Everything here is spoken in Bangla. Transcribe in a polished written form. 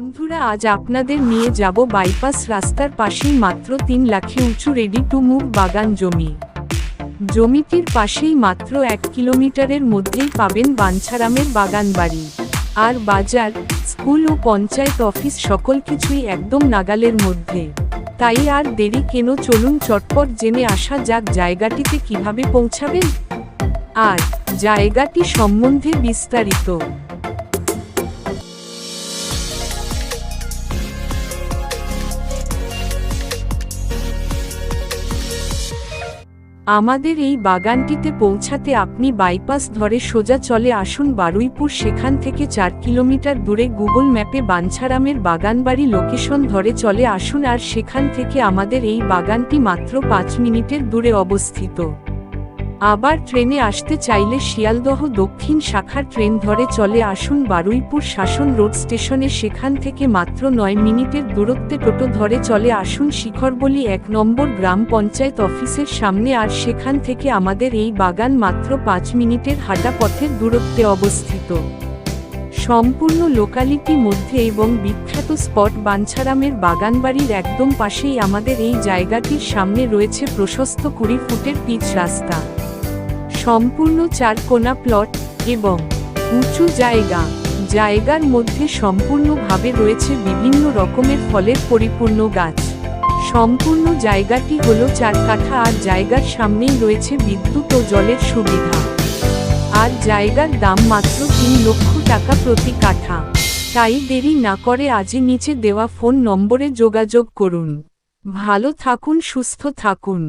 বন্ধুরা, আজ আপনাদের নিয়ে যাব বাইপাস রাস্তার পাশেই মাত্র 3 লাখে উঁচু রেডি টু মুভ বাগান জমি। জমিটির পাশেই মাত্র 1 কিলোমিটারের মধ্যেই পাবেন বাঞ্ছারামের বাগান বাড়ি। আর বাজার, স্কুল ও পঞ্চায়েত অফিস সকল কিছুই একদম নাগালের মধ্যে। তাই আর দেরি কেন, চলুন চটপট জেনে আসা যাক জায়গাটিতে কিভাবে পৌঁছাবেন আর জায়গাটি সম্বন্ধে বিস্তারিত। আমাদের এই বাগানটিতে পৌঁছাতে আপনি বাইপাস ধরে সোজা চলে আসুন বারুইপুর, সেখান থেকে 4 কিলোমিটার দূরে গুগল ম্যাপে বাঞ্ছারামের বাগানবাড়ি লোকেশন ধরে চলে আসুন, আর সেখান থেকে আমাদের এই বাগানটি মাত্র 5 মিনিটের দূরে অবস্থিত। আবার ট্রেনে আসতে চাইলে শিয়ালদহ দক্ষিণ শাখার ট্রেন ধরে চলে আসুন বারুইপুর শাসন রোড স্টেশনে, সেখান থেকে মাত্র 9 মিনিটের দূরত্বে টোটো ধরে চলে আসুন শিখরবলি 1 নম্বর গ্রাম পঞ্চায়েত অফিসের সামনে, আর সেখান থেকে আমাদের এই বাগান মাত্র 5 মিনিটের হাঁটা পথের দূরত্বে অবস্থিত। সম্পূর্ণ লোকালিটি মধ্যে এবং বিখ্যাত স্পট বাঞ্ছারামের বাগানবাড়ির একদম পাশেই আমাদের এই জায়গাটির সামনে রয়েছে প্রশস্ত 20 ফুটের পিচ রাস্তা, সম্পূর্ণ 4 কোণা প্লট এবং উঁচু জায়গার মধ্যে সম্পূর্ণভাবে রয়েছে বিভিন্ন রকমের ফলের পরিপূর্ণ গাছ। সম্পূর্ণ জায়গাটি হলো 4 কাঠা, আর জায়গার সামনেই রয়েছে বিদ্যুৎ ও জলের সুবিধা। আর জায়গার দাম মাত্র 3 লক্ষ টাকা প্রতি কাঠা। তাই দেরি না করে আজই নিচে দেওয়া ফোন নম্বরে যোগাযোগ করুন। ভালো থাকুন, সুস্থ থাকুন।